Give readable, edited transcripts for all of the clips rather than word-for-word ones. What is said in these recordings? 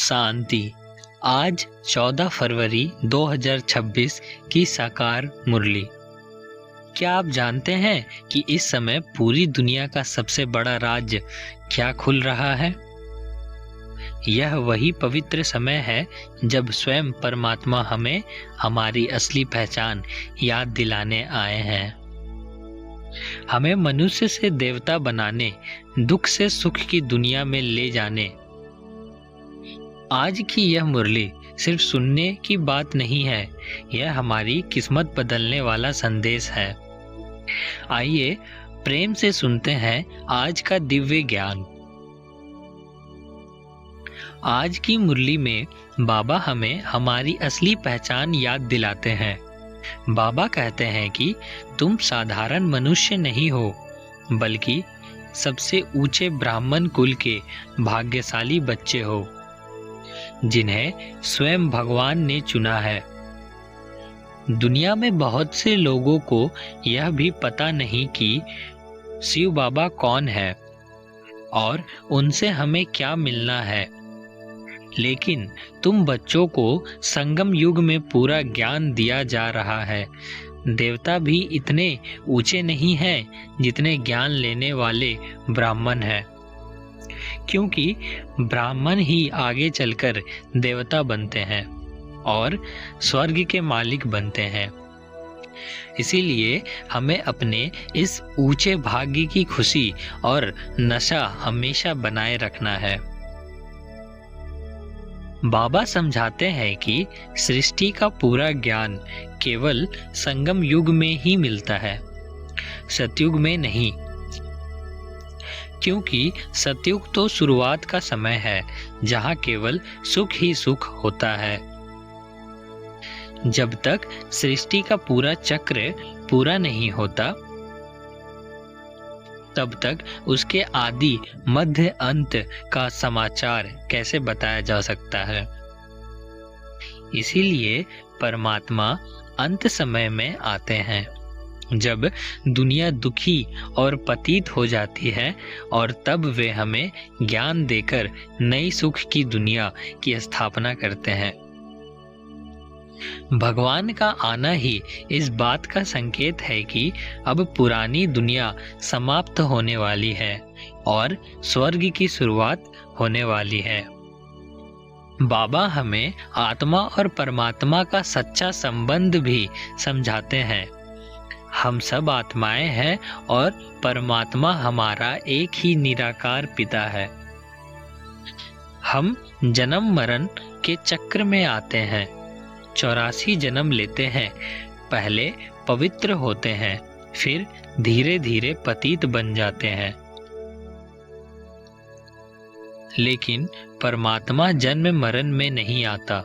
शांति। आज 14 फरवरी 2026 की साकार मुरली। क्या आप जानते हैं कि इस समय पूरी दुनिया का सबसे बड़ा राज्य क्या खुल रहा है? यह वही पवित्र समय है जब स्वयं परमात्मा हमें हमारी असली पहचान याद दिलाने आए हैं। हमें मनुष्य से देवता बनाने, दुख से सुख की दुनिया में ले जाने। आज की यह मुरली सिर्फ सुनने की बात नहीं है, यह हमारी किस्मत बदलने वाला संदेश है। आइए प्रेम से सुनते हैं आज का दिव्य ज्ञान। आज की मुरली में बाबा हमें हमारी असली पहचान याद दिलाते हैं। बाबा कहते हैं कि तुम साधारण मनुष्य नहीं हो, बल्कि सबसे ऊंचे ब्राह्मण कुल के भाग्यशाली बच्चे हो, जिन्हें स्वयं भगवान ने चुना है। दुनिया में बहुत से लोगों को यह भी पता नहीं कि शिव बाबा कौन है और उनसे हमें क्या मिलना है। लेकिन तुम बच्चों को संगम युग में पूरा ज्ञान दिया जा रहा है। देवता भी इतने ऊंचे नहीं हैं जितने ज्ञान लेने वाले ब्राह्मण हैं, क्योंकि ब्राह्मण ही आगे चलकर देवता बनते हैं और स्वर्ग के मालिक बनते हैं। इसीलिए हमें अपने इस ऊंचे भाग्य की खुशी और नशा हमेशा बनाए रखना है। बाबा समझाते हैं कि सृष्टि का पूरा ज्ञान केवल संगम युग में ही मिलता है, सतयुग में नहीं, क्योंकि सतयुग तो शुरुआत का समय है जहां केवल सुख ही सुख होता है। जब तक सृष्टि का पूरा चक्र पूरा नहीं होता, तब तक उसके आदि मध्य अंत का समाचार कैसे बताया जा सकता है। इसीलिए परमात्मा अंत समय में आते हैं, जब दुनिया दुखी और पतित हो जाती है, और तब वे हमें ज्ञान देकर नई सुख की दुनिया की स्थापना करते हैं। भगवान का आना ही इस बात का संकेत है कि अब पुरानी दुनिया समाप्त होने वाली है और स्वर्ग की शुरुआत होने वाली है। बाबा हमें आत्मा और परमात्मा का सच्चा संबंध भी समझाते हैं। हम सब आत्माएं हैं और परमात्मा हमारा एक ही निराकार पिता है। हम जन्म मरण के चक्र में आते हैं, 84 जन्म लेते हैं, पहले पवित्र होते हैं, फिर धीरे धीरे पतित बन जाते हैं। लेकिन परमात्मा जन्म मरण में नहीं आता।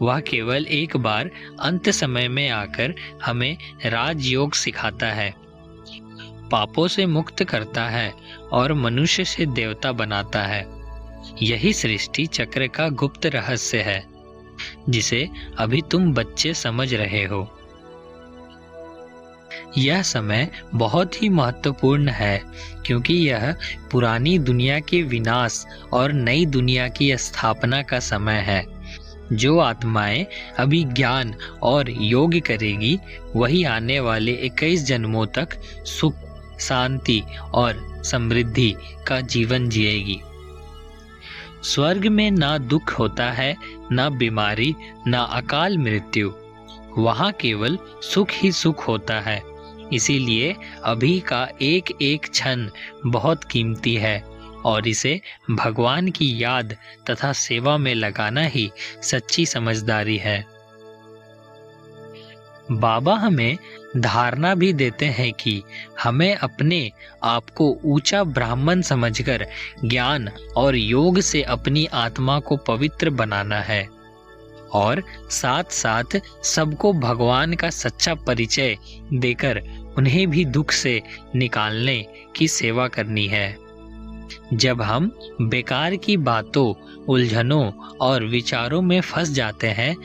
वह केवल एक बार अंत समय में आकर हमें राजयोग सिखाता है, पापों से मुक्त करता है और मनुष्य से देवता बनाता है। यही सृष्टि चक्र का गुप्त रहस्य है, जिसे अभी तुम बच्चे समझ रहे हो। यह समय बहुत ही महत्वपूर्ण है, क्योंकि यह पुरानी दुनिया के विनाश और नई दुनिया की स्थापना का समय है। जो आत्माएं अभी ज्ञान और योग करेगी, वही आने वाले 21 जन्मों तक सुख, शांति और समृद्धि का जीवन जिएगी। स्वर्ग में ना दुख होता है, ना बीमारी, ना अकाल मृत्यु। वहाँ केवल सुख ही सुख होता है। इसीलिए अभी का एक एक क्षण बहुत कीमती है, और इसे भगवान की याद तथा सेवा में लगाना ही सच्ची समझदारी है। बाबा हमें धारणा भी देते हैं कि हमें अपने आप को ऊंचा ब्राह्मण समझकर ज्ञान और योग से अपनी आत्मा को पवित्र बनाना है, और साथ साथ सबको भगवान का सच्चा परिचय देकर उन्हें भी दुख से निकालने की सेवा करनी है। जब हम बेकार की बातों, उलझनों और विचारों में फंस जाते हैं,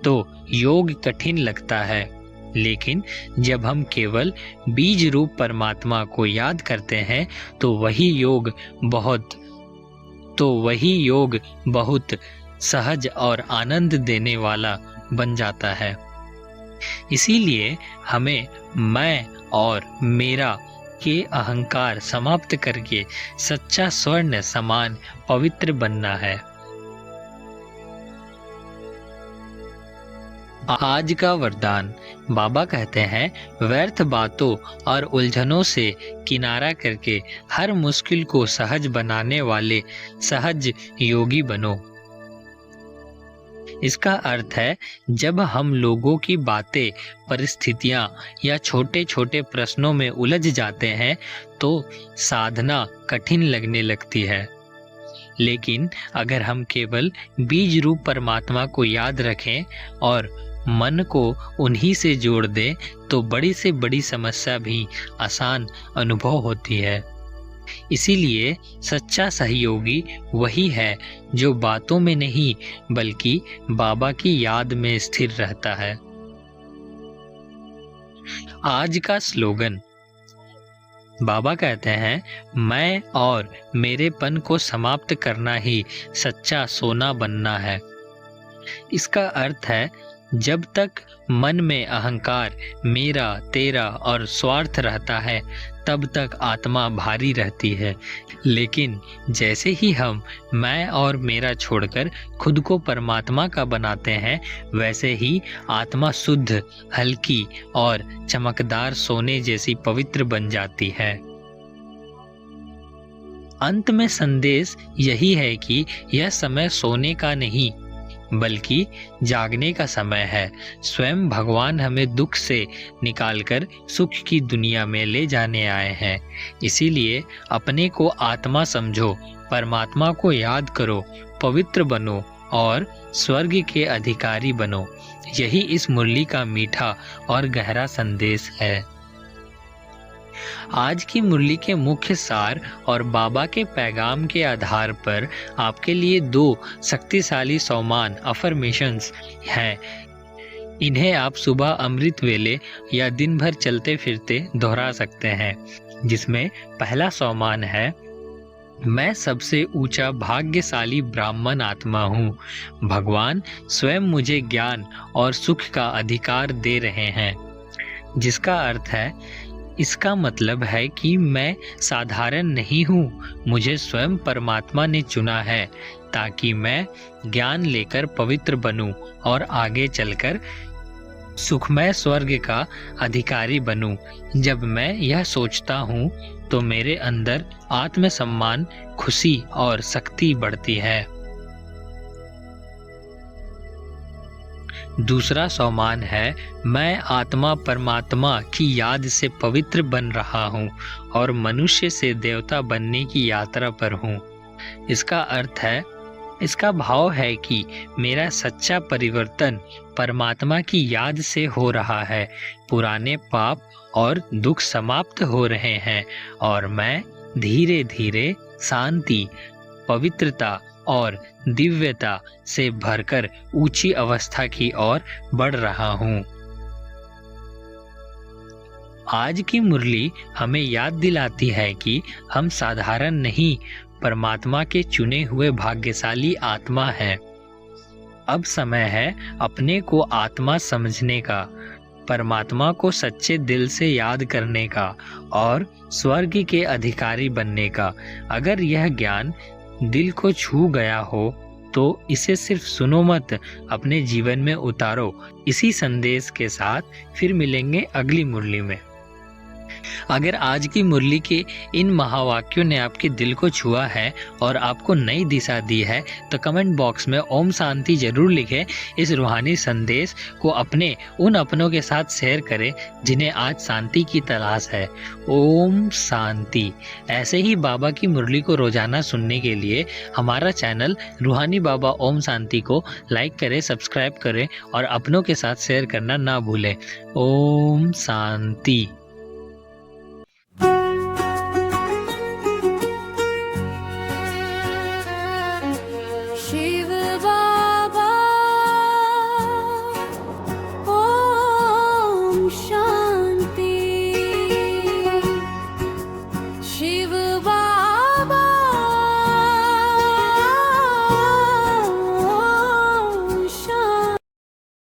तो योग कठिन लगता है। लेकिन जब हम केवल बीज रूप परमात्मा को याद करते हैं, तो वही योग बहुत तो वही योग बहुत सहज और आनंद देने वाला बन जाता है। इसीलिए हमें मैं और मेरा के अहंकार समाप्त करके सच्चा स्वर्ण समान पवित्र बनना है। आज का वरदान बाबा कहते हैं, व्यर्थ बातों और उलझनों से किनारा करके हर मुश्किल को सहज बनाने वाले सहज योगी बनो। इसका अर्थ है, जब हम लोगों की बातें, परिस्थितियां या छोटे छोटे प्रश्नों में उलझ जाते हैं तो साधना कठिन लगने लगती है। लेकिन अगर हम केवल बीज रूप परमात्मा को याद रखें और मन को उन्हीं से जोड़ दें तो बड़ी से बड़ी समस्या भी आसान अनुभव होती है। इसीलिए सच्चा सहयोगी वही है जो बातों में नहीं बल्कि बाबा की याद में स्थिर रहता है। आज का स्लोगन बाबा कहते हैं, मैं और मेरेपन को समाप्त करना ही सच्चा सोना बनना है। इसका अर्थ है, जब तक मन में अहंकार, मेरा, तेरा और स्वार्थ रहता है तब तक आत्मा भारी रहती है। लेकिन जैसे ही हम मैं और मेरा छोड़कर खुद को परमात्मा का बनाते हैं, वैसे ही आत्मा शुद्ध, हल्की और चमकदार सोने जैसी पवित्र बन जाती है। अंत में संदेश यही है कि यह समय सोने का नहीं बल्कि जागने का समय है। स्वयं भगवान हमें दुख से निकालकर सुख की दुनिया में ले जाने आए हैं। इसीलिए अपने को आत्मा समझो, परमात्मा को याद करो, पवित्र बनो और स्वर्ग के अधिकारी बनो। यही इस मुरली का मीठा और गहरा संदेश है। आज की मुरली के मुख्य सार और बाबा के पैगाम के आधार पर आपके लिए 2 शक्तिशाली सोमान अफर्मेशंस हैं। इन्हें आप सुबह अमृत वेले या दिन भर चलते फिरते दोहरा सकते हैं। जिसमें पहला सोमान है, मैं सबसे ऊंचा भाग्यशाली ब्राह्मण आत्मा हूँ। भगवान स्वयं मुझे ज्ञान और सुख का अधिकार दे रहे हैं। जिसका अर्थ है, इसका मतलब है कि मैं साधारण नहीं हूँ, मुझे स्वयं परमात्मा ने चुना है ताकि मैं ज्ञान लेकर पवित्र बनूं और आगे चलकर सुखमय स्वर्ग का अधिकारी बनूं। जब मैं यह सोचता हूँ तो मेरे अंदर आत्मसम्मान, खुशी और शक्ति बढ़ती है। दूसरा सोमान है, मैं आत्मा परमात्मा की याद से पवित्र बन रहा हूँ और मनुष्य से देवता बनने की यात्रा पर हूँ। इसका अर्थ है, इसका भाव है कि मेरा सच्चा परिवर्तन परमात्मा की याद से हो रहा है। पुराने पाप और दुख समाप्त हो रहे हैं और मैं धीरे धीरे शांति, पवित्रता और दिव्यता से भरकर ऊंची अवस्था की ओर बढ़ रहा हूँ। आज की मुरली हमें याद दिलाती है कि हम साधारण नहीं, परमात्मा के चुने हुए भाग्यशाली आत्मा हैं। अब समय है अपने को आत्मा समझने का, परमात्मा को सच्चे दिल से याद करने का और स्वर्ग के अधिकारी बनने का। अगर यह ज्ञान दिल को छू गया हो तो इसे सिर्फ सुनो मत, अपने जीवन में उतारो। इसी संदेश के साथ फिर मिलेंगे अगली मुरली में। अगर आज की मुरली के इन महावाक्यों ने आपके दिल को छुआ है और आपको नई दिशा दी है तो कमेंट बॉक्स में ओम शांति जरूर लिखें। इस रूहानी संदेश को अपने उन अपनों के साथ शेयर करें जिन्हें आज शांति की तलाश है। ओम शांति। ऐसे ही बाबा की मुरली को रोजाना सुनने के लिए हमारा चैनल रूहानी बाबा ओम शांति को लाइक करें, सब्सक्राइब करें और अपनों के साथ शेयर करना ना भूलें। ओम शांति।